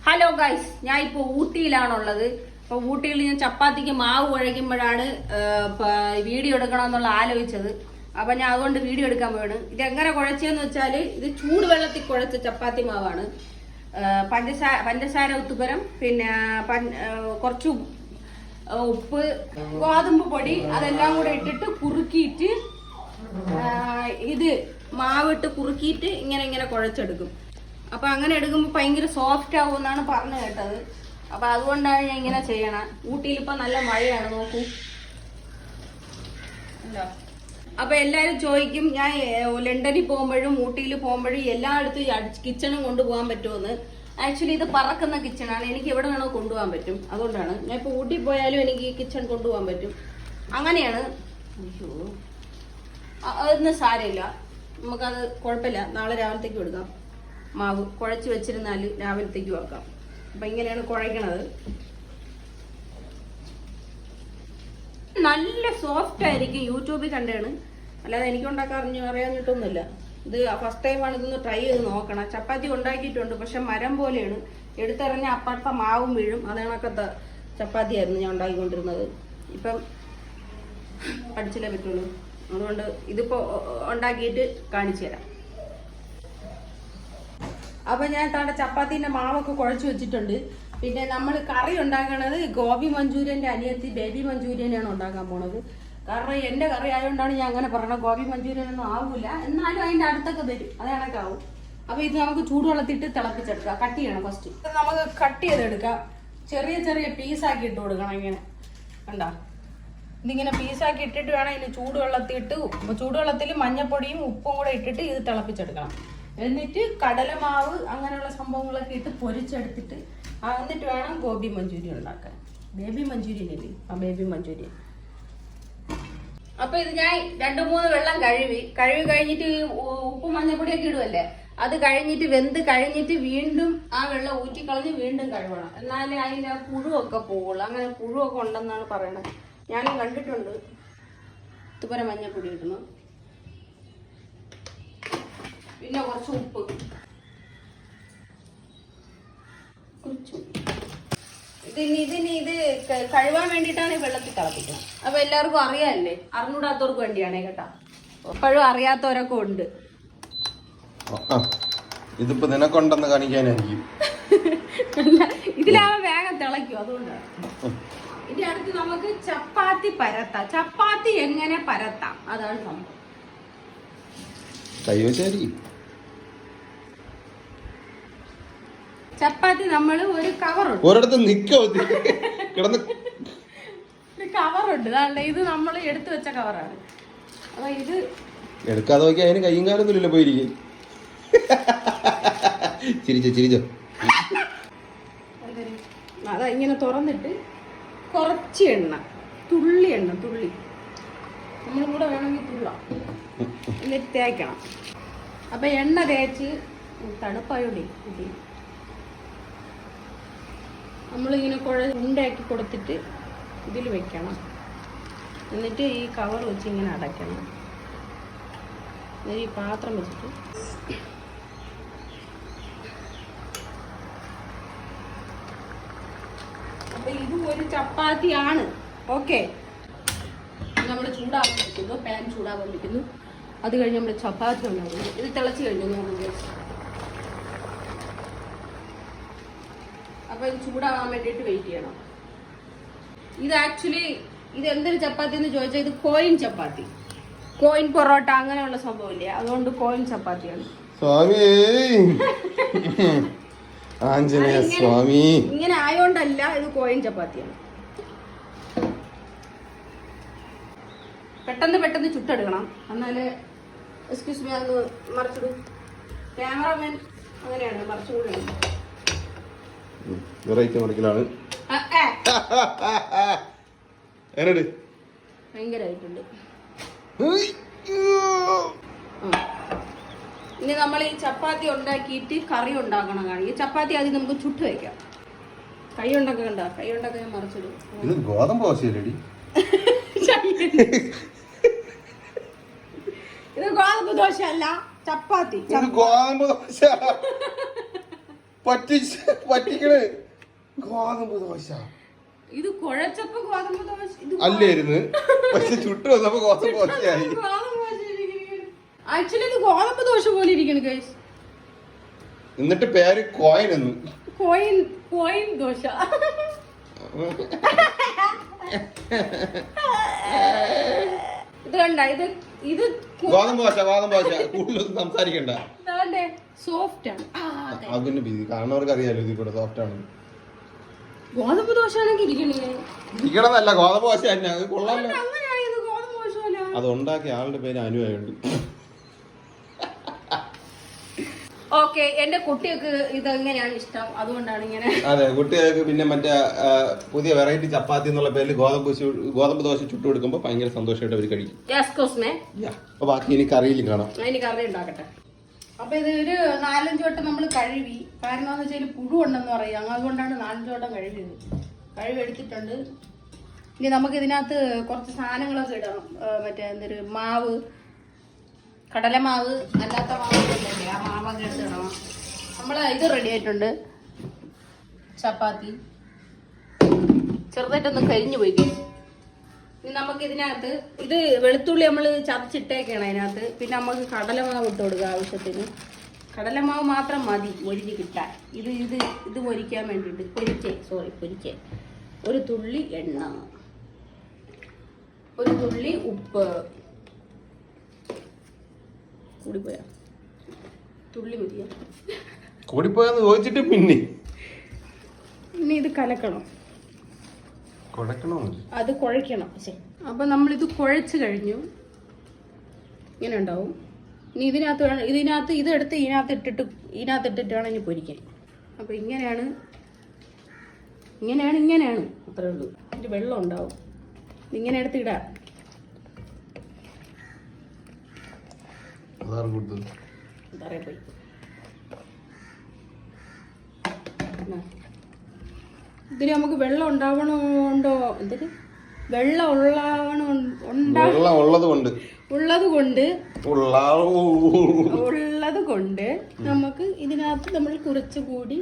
Hello guys, ഞാൻ ഇപ്പോൾ ഊട്ടിയിലാണുള്ളത്. അപ്പൊ ഊട്ടിയിൽ ഞാൻ ചപ്പാത്തിക്ക് മാവ് കുഴയ്ക്കുമ്പോഴാണ് വീഡിയോ എടുക്കണമെന്നുള്ള ആലോചിച്ചത്. അപ്പൊ ഞാൻ അതുകൊണ്ട് വീഡിയോ എടുക്കാൻ പോവാണ്. ഇത് എങ്ങനെ കുഴച്ചതെന്ന് വെച്ചാല്, ഇത് ചൂടുവെള്ളത്തിൽ കുഴച്ച ചപ്പാത്തി മാവാണ്. പഞ്ചസാര ഉത്തുപരം, പിന്നെ കുറച്ച് ഉപ്പ്, ഗോതമ്പ് പൊടി അതെല്ലാം കൂടെ ഇട്ടിട്ട് കുറുക്കിയിട്ട് ഇത് മാവിട്ട് കുറുക്കിയിട്ട് ഇങ്ങനെ കുഴച്ചെടുക്കും. അപ്പൊ അങ്ങനെ എടുക്കുമ്പോൾ ഭയങ്കര സോഫ്റ്റ് ആവും എന്നാണ് പറഞ്ഞു കേട്ടത്. അപ്പൊ അതുകൊണ്ടാണ് ഞാൻ ഇങ്ങനെ ചെയ്യണം. ഊട്ടിയിൽ ഇപ്പൊ നല്ല മഴയാണ്, നോക്കൂ. അപ്പൊ എല്ലാരും ചോദിക്കും, ഞാൻ ലണ്ടനിൽ പോകുമ്പോഴും ഊട്ടിയിൽ പോകുമ്പോഴും എല്ലായിടത്തും കിച്ചണും കൊണ്ടുപോകാൻ പറ്റുമെന്ന്. ആക്ച്വലി ഇത് പറക്കുന്ന കിച്ചണാണ്, എനിക്ക് എവിടെ വേണോ കൊണ്ടുപോകാൻ പറ്റും. അതുകൊണ്ടാണ് ഞാൻ ഇപ്പൊ ഊട്ടി പോയാലും എനിക്ക് ഈ കിച്ചൺ കൊണ്ടുപോകാൻ പറ്റും. അങ്ങനെയാണ്. അയ്യോ, അതൊന്നും സാരമില്ല, നമുക്കത് കുഴപ്പമില്ല. നാളെ രാവിലത്തേക്ക് എടുക്കാം. മാവ് കുഴച്ച് വെച്ചിരുന്നാൽ രാവിലത്തേക്ക് വെക്കാം. അപ്പൊ ഇങ്ങനെയാണ് കുഴയ്ക്കണത്. നല്ല സോഫ്റ്റ് ആയിരിക്കും. യൂട്യൂബിൽ കണ്ടാണ്, അല്ലാതെ എനിക്ക് അറിയാഞ്ഞിട്ടൊന്നുമില്ല. ഇത് ഫസ്റ്റ് ടൈമാണ്, ഇതൊന്ന് ട്രൈ ചെയ്ത് നോക്കണം. ചപ്പാത്തി ഉണ്ടാക്കിയിട്ടുണ്ട്, പക്ഷെ മരം പോലെയാണ്. എടുത്തെറിഞ്ഞ അപ്പുറത്തെ മാവും വീഴും. അതേണക്കത്തെ ചപ്പാത്തിയായിരുന്നു ഞാൻ ഉണ്ടാക്കിക്കൊണ്ടിരുന്നത്. ഇപ്പം പഠിച്ചില്ലേ പറ്റുള്ളൂ. അതുകൊണ്ട് ഇതിപ്പോ ഉണ്ടാക്കിയിട്ട് കാണിച്ചു തരാം. അപ്പൊ ഞാൻ താണ്ട ചപ്പാത്തിന്റെ മാവൊക്കെ കുഴച്ച് വെച്ചിട്ടുണ്ട്. പിന്നെ നമ്മൾ കറി ഉണ്ടാക്കണത് ഗോബി മഞ്ചൂരിയന്റെ അനിയത്തി ബേബി മഞ്ചൂരിയനാണ് ഉണ്ടാക്കാൻ പോണത്. കാരണം എന്റെ കറി ആയതുകൊണ്ടാണ് ഞാൻ അങ്ങനെ പറയണത്. ഗോബി മഞ്ചൂരിയൻ ഒന്നും ആവൂല, എന്നാലും അതിന്റെ അടുത്തൊക്കെ വരും, അത് കണക്കാവും. അപ്പൊ ഇത് നമുക്ക് ചൂടുവെള്ളത്തിട്ട് തിളപ്പിച്ചെടുക്കാം. കട്ട് ചെയ്യണം ഫസ്റ്റ്. നമുക്ക് കട്ട് ചെയ്തെടുക്കാം. ചെറിയ ചെറിയ പീസാക്കി ഇട്ട് കൊടുക്കണം. ഇങ്ങനെ കണ്ടാ, ഇതിങ്ങനെ പീസാക്കി ഇട്ടിട്ട് വേണം ഇതിന് ചൂടുവെള്ളത്തിൽ മഞ്ഞപ്പൊടിയും ഉപ്പും കൂടെ ഇട്ടിട്ട് ഇത് തിളപ്പിച്ചെടുക്കണം. എന്നിട്ട് കടലമാവ് അങ്ങനെയുള്ള സംഭവങ്ങളൊക്കെ ഇട്ട് പൊരിച്ചെടുത്തിട്ട് എന്നിട്ട് വേണം ഗോബി മഞ്ചൂരിയൻ ഉണ്ടാക്കാൻ. ബേബി മഞ്ചൂരിയൻ അല്ലേ? ആ, ബേബി മഞ്ചൂരിയൻ. അപ്പൊ ഇത് ഞാൻ 2-3 വെള്ളം കഴുകി കഴിഞ്ഞിട്ട് ഉപ്പും മഞ്ഞപ്പൊടിയൊക്കെ ഇടുവല്ലേ, അത് കഴിഞ്ഞിട്ട് വെന്ത് കഴിഞ്ഞിട്ട് വീണ്ടും ആ വെള്ളം ഊറ്റിക്കളഞ്ഞ് വീണ്ടും കഴുകണം. എന്നാലേ അതിന്റെ പുഴുവൊക്കെ പോവുള്ളൂ. അങ്ങനെ പുഴുവൊക്കെ ഉണ്ടെന്നാണ് പറയണത്. ഞാനും കണ്ടിട്ടുണ്ട്. ഇതുപോലെ മഞ്ഞപ്പൊടി ഇടണം, പിന്നെ കുറച്ച് ഉപ്പ്, ഇതിന് ഇത് കഴുകാൻ വേണ്ടിയിട്ടാണ് ഈ വെള്ളത്തിൽ തിളപ്പിക്കുന്നത്. അപ്പൊ എല്ലാവർക്കും അറിയാല്ലേ, അറിഞ്ഞൂടാത്തവർക്ക് വേണ്ടിയാണേ കേട്ടാ. എപ്പോഴും അറിയാത്തവരൊക്കെ ഉണ്ട്. ഇതിപ്പോ നിനക്കൊണ്ടെന്ന് കാണിക്കാനായിരിക്കും. ഇതിലാവുമ്പോ വേഗം തിളയ്ക്കും, അതുകൊണ്ടാണ്. ഇതിന്റെ അടുത്ത് നമുക്ക് ചപ്പാത്തി പരത്താം. ചപ്പാത്തി എങ്ങനെ പരത്താം, അതാണ് സംഭവം. ചപ്പാത്തി നമ്മള് ഒരു കവറുണ്ട്, ഇത് നമ്മൾ എടുത്തു വെച്ച കവറാണ്. അപ്പൊ ഇത് എടുക്കാതെ നോക്കി അതിന് കയ്യും കാലൊന്നുമില്ല, പോയിരിക്കും. ചിരിച്ചോ. അതാ ഇങ്ങനെ തുറന്നിട്ട് കുറച്ച് എണ്ണ, തുള്ളി നമ്മളും കൂടെ വേണമെങ്കിൽ തുള്ളാം. എന്നിട്ട് തേക്കണം. അപ്പൊ എണ്ണ തേച്ച് തണുപ്പായോടെ നമ്മളിങ്ങനെ ഉണ്ടാക്കി കൊടുത്തിട്ട് ഇതിൽ വെക്കണം. എന്നിട്ട് ഈ കവർ വെച്ച് ഇങ്ങനെ അടയ്ക്കണം. ഈ പാത്രം വെച്ചിട്ട് അപ്പൊ ഇത് ഒരു ചപ്പാത്തിയാണ്. ഓക്കെ, നമ്മൾ ചൂടാവാൻ വെക്കുന്നു, പാൻ ചൂടാവാൻ വെക്കുന്നു. അത് കഴിഞ്ഞ് നമ്മൾ ചപ്പാത്തി ഉണ്ടാക്കുന്നു. ഇത് തിളച്ച് കഴിഞ്ഞു. അപ്പൊ ഇത് ചൂടാവാൻ വേണ്ടിയിട്ട് വെയിറ്റ് ചെയ്യണം. ഇത് ആക്ച്വലി ഇത് എന്തൊരു ചപ്പാത്തി എന്ന് ചോദിച്ചാൽ ഇത് കോയിൻ ചപ്പാത്തി, കോയിൻ പൊറോട്ട അങ്ങനെയുള്ള സംഭവമില്ലേ, അതുകൊണ്ട് കോയിൻ ചപ്പാത്തിയാണ്. ഇങ്ങനെ ആയോണ്ടല്ല, ഇത് കോയിൻ ചപ്പാത്തിയാണ്. പെട്ടെന്ന് ചുട്ടെടുക്കണം, എന്നാല്. എക്സ്ക്യൂസ് മീ, അത് മറിച്ചിടും. ക്യാമറമാൻ അങ്ങനെയാണ്, മറിച്ചുകൂടി. ഭയങ്കരായിട്ടുണ്ട്. ഇനി നമ്മൾ ഈ ചപ്പാത്തി ഉണ്ടാക്കിയിട്ട് കറി ഉണ്ടാക്കണം. ഈ ചപ്പാത്തി ആദ്യം നമുക്ക് ചുട്ട് വയ്ക്കാം. കൈ ഉണ്ടാക്കണ്ട, കൈ ഉണ്ടാക്കാൻ ഞാൻ മറിച്ചിടും. ഇത് ഗോതമ്പ് ദോശ അല്ല, ചപ്പാത്തി. ഗോതമ്പ് ദോശ പറ്റിക്കണ് ഗോതമ്പ് ദോശ ഇത് കുഴച്ചപ്പോ ഗോതമ്പ് ദോശ ഇത് അല്ലായിരുന്നു, പക്ഷെ ചുട്ടു വന്നപ്പോ ഗോതമ്പ് ദോശയായി. ആക്ച്വലി ഇത് ഗോതമ്പ് ദോശ പോലെ ഇരിക്കണം ഗൈസ്. എന്നിട്ട് പേര് കോയിൻ എന്ന്. കോയിൻ ദോശ. ഇത് കണ്ട, ഇത് ഗോതമ്പ് ദോശ കൂടുതലൊന്നും സംസാരിക്കണ്ട. സോഫ്റ്റ് ആണ്. അതിന് കാണുന്നവർക്ക് അറിയാലോ ഇതിൽ കൂടെ സോഫ്റ്റ് ആണ്. ഗോതമ്പ് ദോശ ആണെങ്കിൽ ഇരിക്കണമെന്നല്ല, ഗോതമ്പ് ദോശ തന്നെ. അത് കൊള്ളാമല്ലോ. ഗോതമ്പ് ദോശ പോലെ. അത് ഉണ്ടാക്കിയ ആളുടെ പേര് അനുവായുണ്ട്. ഓക്കെ, എന്റെ കുട്ടികൾക്ക് ഇത് എങ്ങനെയാണ് ഇഷ്ടം, അതുകൊണ്ടാണ് ഇങ്ങനെ. അതെ, കുട്ടികൾക്ക് പിന്നെ മറ്റേ പുതിയ വെറൈറ്റി ചപ്പാത്തി എന്നുള്ള പേരിൽ ഗോതമ്പ് ദോശ ചുട്ടു കൊടുക്കുമ്പോ ഭയങ്കര സന്തോഷമായിട്ട് അവർ കഴിക്കും. അപ്പൊ ബാക്കി ഇനി കറിയിലും കാണാം. അതിന് കറി ഉണ്ടാക്കട്ടെ. അപ്പൊ ഇത് ഒരു 4-5 വട്ടം നമ്മൾ കഴുകി. കാരണം എന്ന് വെച്ചാൽ പുഴു ഉണ്ടെന്ന് പറയാം, അതുകൊണ്ടാണ് 4-5 വട്ടം കഴുകി എടുത്തിട്ടുണ്ട്. ഇനി നമുക്ക് ഇതിനകത്ത് കുറച്ച് സാധനങ്ങളൊക്കെ ഇടണം. മറ്റേ എന്തൊരു മാവ്, കടലമാവ്, അല്ലാത്ത മാവൊക്കെ ആ മാവൊക്കെ എടുത്തിടണം. ഇത് റെഡി ആയിട്ടുണ്ട്. ചപ്പാത്തി ചെറുതായിട്ടൊന്ന് കരിഞ്ഞു പോയി. ഇനി നമുക്ക് ഇതിനകത്ത് ഇത് വെളുത്തുള്ളി നമ്മൾ ചതച്ചിട്ടേക്കാണ് അതിനകത്ത്. പിന്നെ നമുക്ക് കടലമാവ് ഇട്ട് കൊടുക്കുക ആവശ്യത്തിന്. കടലമാവ് മാത്രം മതി മൊരിഞ്ഞ് കിട്ടാൻ. ഇത് മൊരിക്കാൻ വേണ്ടിയിട്ട് പൊരിച്ചേ. ഒരു തുള്ളി എണ്ണ, ഒരു തുള്ളി ഉപ്പ്. കൂടിപ്പോയാ തുള്ളി മതിയാ? കൂടിപ്പോയെന്ന് ചോദിച്ചിട്ട് പിന്നെ ഇനി ഇത് കലക്കണം. അത് കുഴയ്ക്കണം. അപ്പൊ നമ്മളിത് കുഴച്ച് കഴിഞ്ഞു. ഇങ്ങനെ ഉണ്ടാവും. ഇനി ഇതിനകത്ത് ഇതെടുത്ത് ഇതിനകത്ത് ഇട്ടിട്ടാണ് ഇനി പൊരിക്കാൻ. അപ്പൊ ഇങ്ങനെയാണ് അത്രേ ഉള്ളൂ. ഇതിന്റെ വെള്ളം ഉണ്ടാവും. ഇങ്ങനെ എടുത്ത് ഇടാം. പോയി ഇതിന് നമുക്ക് വെള്ളം ഉണ്ടാവണോണ്ടോ എന്തൊരു വെള്ളം ഉള്ളത് കൊണ്ട് നമുക്ക് ഇതിനകത്ത് നമ്മൾ കുറച്ചുകൂടി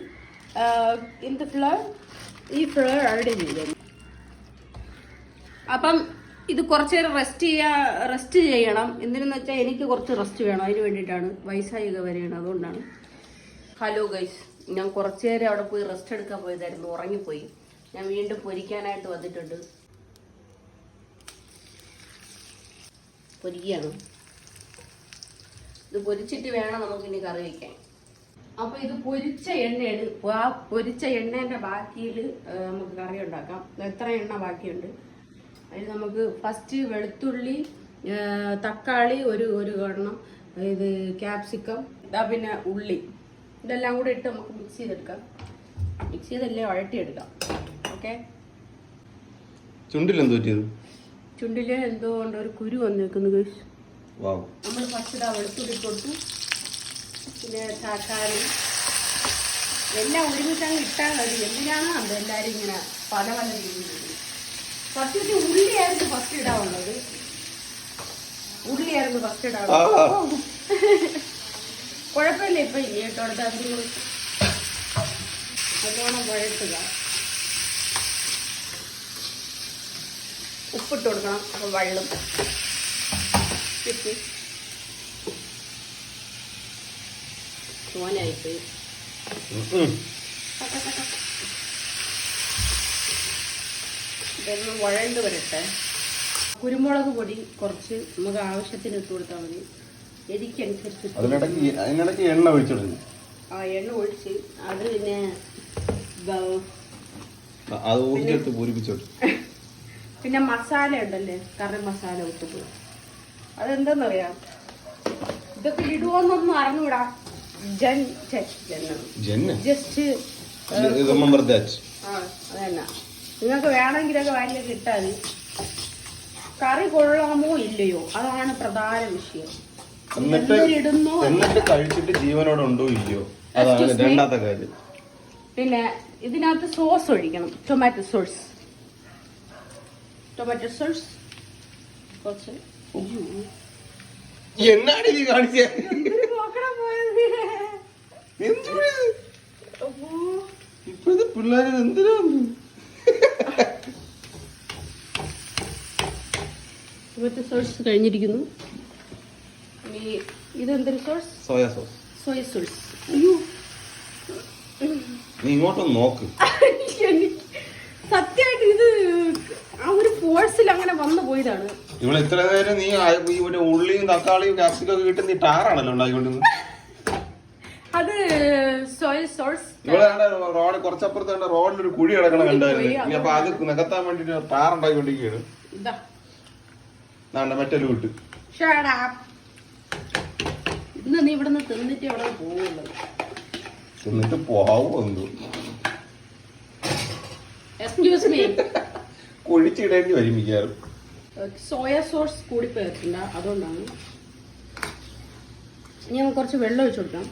ഈ ഫ്ലവർ ആഡ് ചെയ്യണം. അപ്പം ഇത് കുറച്ച് നേരം റെസ്റ്റ് ചെയ്യണം. എന്തിനെന്ന് വെച്ചാൽ എനിക്ക് കുറച്ച് റെസ്റ്റ് വേണം. അതിന് വേണ്ടിയിട്ടാണ്, വയസ്സായിക വരെയാണ്, അതുകൊണ്ടാണ്. ഹലോ ഗൈസ്, ഞാൻ കുറച്ച് നേരം അവിടെ പോയി റെസ്റ്റ് എടുക്കാൻ പോയതായിരുന്നു, ഉറങ്ങിപ്പോയി. ഞാൻ വീണ്ടും പൊരിക്കാനായിട്ട് വന്നിട്ടുണ്ട്. പൊരിക്കുകയാണ്. ഇത് പൊരിച്ചിട്ട് വേണം നമുക്കിനി കറി വയ്ക്കാൻ. അപ്പൊ ഇത് പൊരിച്ച എണ്ണയാണ്. ആ പൊരിച്ച എണ്ണേന്റെ ബാക്കിയിൽ നമുക്ക് കറി ഉണ്ടാക്കാം. എത്ര എണ്ണ ബാക്കിയുണ്ട് അതിൽ നമുക്ക് ഫസ്റ്റ് വെളുത്തുള്ളി, തക്കാളി ഒരു കഷ്ണം, ഇത് ക്യാപ്സിക്കം, പിന്നെ ഉള്ളി, ഇതെല്ലാം കൂടെ ഇട്ട് നമുക്ക് മിക്സ് ചെയ്തെടുക്കാം. മിക്സ് ചെയ്തല്ലേ വഴട്ടിയെടുക്കാം. ഓക്കെ. ചുണ്ടില് എന്തോ കൊണ്ട് ഒരു കുരു വന്നേക്കുന്നു. നമ്മൾ ഫസ്റ്റ് വെളുത്തുള്ളി കൊടുത്തു, പിന്നെ തക്കാളി എല്ലാം ഒരുമിച്ചങ്ങ് ഇട്ടാൽ മതി. എന്തിനാണ് അത് എല്ലാവരും ഇങ്ങനെ പല രീതിയിൽ. സത്യത്തിൽ ഉള്ളിയായിരുന്നു ഫസ്റ്റ് ഇടാവുള്ളത്. കുഴപ്പമില്ല. ഇപ്പൊ കേട്ടോടത്ത് അതിന് നല്ലോണം വഴട്ടുക. ഉപ്പിട്ട് കൊടുക്കണം. അപ്പൊ വെള്ളം ചോനായിട്ട് ഇതൊന്ന് വഴണ്ട് വരട്ടെ. കുരുമുളക് പൊടി കുറച്ച് നമുക്ക് ആവശ്യത്തിന് ഇട്ട് കൊടുത്താൽ മതി. എരിക്കനുസരിച്ച് എണ്ണ ഒഴിച്ചിടുന്നു. എണ്ണ ഒഴിച്ച് അത് പിന്നെ പിന്നെ മസാല ഉണ്ടല്ലേ, കറി മസാല ഇട്ടിട്ട് അതെന്താന്നറിയാം. ഇതൊക്കെ ഇടുവോന്നൊന്നും അറിഞ്ഞൂടാ. ജസ്റ്റ് അതന്നെ. നിങ്ങൾക്ക് വേണമെങ്കിലൊക്കെ വാങ്ങിയൊക്കെ ഇട്ടാൽ മതി. കറി കൊള്ളാമോ ഇല്ലയോ അതാണ് പ്രധാന വിഷയം. എന്നിട്ട് കഴിച്ചിട്ട് ജീവനോടെ ഉണ്ടോ ഇല്ലയോ അതാണ് രണ്ടാമത്തെ കാര്യം. പിന്നെ ഇതിനകത്ത് സോസ് ഒഴിക്കണം. ടൊമാറ്റോ സോസ് കുറച്ച്. പിള്ളേര് എന്തിനാ ഇവിടുത്തെ സോഴ്സ് കഴിഞ്ഞിരിക്കുന്നു. ഇനി ഇതെന്തൊരു source? Soya sauce. Soya source. അയ്യോ, നീ ഇങ്ങോട്ടൊന്ന് നോക്ക്. സത്യമായിട്ട് ഇത് ആ ഒരു ഫോഴ്സിൽ അങ്ങനെ വന്നു പോയതാണ്. ഇവിടെ ഇത്ര നേരം നീ ഇവിടെ ഉള്ളിയും തക്കാളിയും കാപ്സിക്കും ഒക്കെ കിട്ടുന്ന നീ ടാറാണല്ലോ ഉണ്ടാക്കിക്കൊണ്ടിരുന്നത്. അത് സോയ സോഴ്സ്. ഇവിടെ റോഡ് കുറച്ചപ്പുറത്ത് റോഡിൽ ഒരു കുഴി കിടക്കണം കണ്ടായിരുന്നു. അപ്പൊ അത് നികത്താൻ വേണ്ടിട്ട് ടാർ ഉണ്ടാക്കിക്കൊണ്ടിരിക്കുകയാണ്. മറ്റേ വിട്ട് ഇന്ന് നീ ഇവിടെ നിന്ന് തിന്നിട്ട് ഇവിടെ പോകുള്ളൂ. തിന്നിട്ട് പോവുന്നു. Excuse me. കുഴിച്ചിടേണ്ടി വരും മിക്കാറും. സോയ സോസ് കൂടി പേർക്കണ്ട, അതുകൊണ്ടാണ്. ഞാൻ കുറച്ച് വെള്ളം ഒഴിച്ചു കൊടുക്കാം.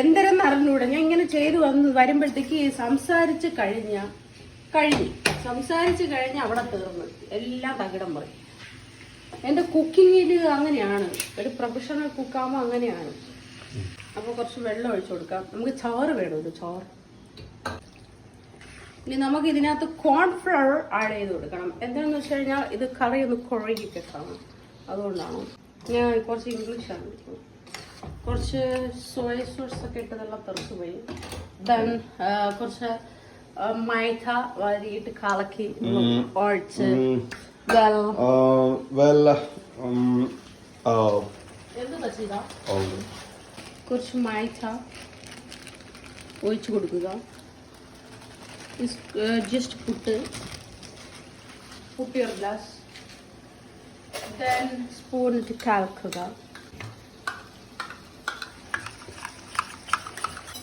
എന്തരെന്ന് അറിഞ്ഞൂടെ, ഞാൻ ഇങ്ങനെ ചെയ്ത് വരുമ്പോഴത്തേക്ക് സംസാരിച്ച് കഴിഞ്ഞ് അവിടെ തീർന്നു. എല്ലാം തകിടം പറയും. എൻ്റെ കുക്കിങ്ങിൽ അങ്ങനെയാണ്, ഒരു പ്രൊഫഷണൽ കുക്കാകുമ്പോൾ അങ്ങനെയാണ്. അപ്പോൾ കുറച്ച് വെള്ളം ഒഴിച്ചു കൊടുക്കാം. നമുക്ക് ചോറ് വേണമല്ലോ, ചോറ്. ഇനി നമുക്ക് ഇതിനകത്ത് കോൺഫ്ലവർ ആഡ് ചെയ്ത് കൊടുക്കണം. എന്താണെന്ന് വെച്ച് കഴിഞ്ഞാൽ ഇത് കറി ഒന്ന് കുഴകി കെട്ടണം, അതുകൊണ്ടാണ്. ഞാൻ കുറച്ച് ഇംഗ്ലീഷാണ്. കുറച്ച് സോയ സോസ് ഒക്കെ ഇട്ടതെല്ലാം തെറിച്ച് പോയി. ദെൻ കുറച്ച് മൈദ വരിയിട്ട് കലക്കി ഒഴിച്ച് കുറച്ച് മൈദ ഒഴിച്ചു കൊടുക്കുക. just put your glass, then spoon ഇട്ട് കലക്കുക.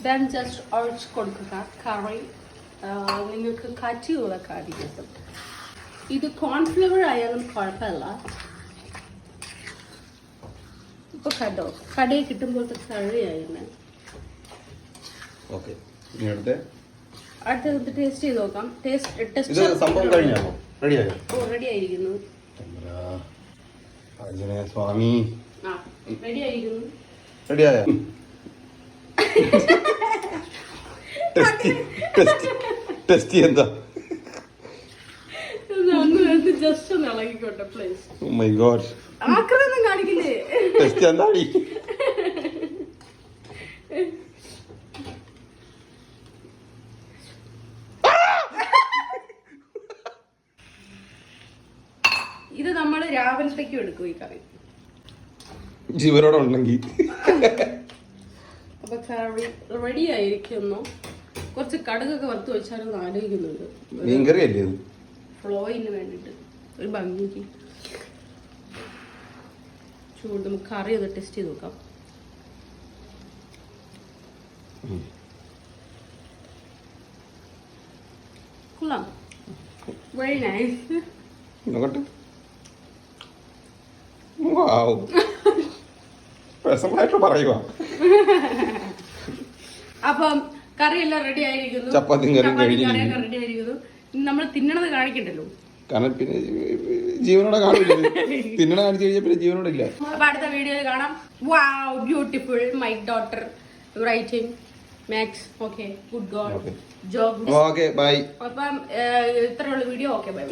then just ഒഴിച്ച് കൊടുക്കുക കറി. നിങ്ങൾക്ക് കട്ടിയുള്ള കറി കിട്ടും. ഇത് കോൺഫ്ലവർ ആയാലും കുഴപ്പമില്ല. ഇപ്പൊ കടയിൽ കിട്ടുമ്പോഴത്തെ കറിയായിരുന്നു. അടുത്ത ടേസ്റ്റ് ചെയ്ത് നോക്കാം. റെഡി ആയിരിക്കുന്നു. സ്വാമി റെഡി ആയിരിക്കുന്നു. റെഡിയായ ടെസ്റ്റ് എന്താ? ജസ്റ്റ് ഒന്ന് ഇളകിക്കോട്ടെ പ്ലീസ്. ഓ മൈ ഗോഡ്, ആക്രമണം കാണിക്കില്ലേ? ടെസ്റ്റ് എന്താ? ഇത് നമ്മൾ രാവിലത്തേക്കും എടുക്കും ഈ കറി, ജീവനോടെ ഉണ്ടെങ്കിൽ. അപ്പൊ കറി റെഡി ആയിരിക്കുന്നു. കുറച്ച് കടുകൊക്കെ വറുത്ത് വെച്ചാലും ആലോചിക്കുന്നുണ്ട്. മീൻകറി അല്ലേ ഇത്? ഫ്ലോയിന് വേണ്ടിട്ട് ഒരു ഭംഗിക്ക് ചൂട്. നമുക്ക് കറി ഒന്ന് ടെസ്റ്റ് ചെയ്ത് നോക്കാം. കൊള്ളാം, വെരി നൈസ്. നോക്കട്ടെ. പേഴ്സണലായിട്ട് പറയുക. അപ്പം കറിയെല്ലാം റെഡി ആയിരിക്കുന്നു. ചപ്പാത്തിയും കറിയൊക്കെ റെഡി ആയിരിക്കുന്നു. നമ്മൾ തിന്നണത് കാണിക്കണ്ടല്ലോ, കാരണം പിന്നെ ജീവനോടെ കാണില്ല. തിന്നണ കാണിച്ചു കഴിഞ്ഞാൽ പിന്നെ ജീവനോടെ ഇല്ല. അപ്പൊ അടുത്ത വീഡിയോയിൽ കാണാം. Wow, beautiful. My daughter writing maths. Okay, good god job. Okay bye. അപ്പം ഇത്രയുള്ള വീഡിയോ. Okay bye.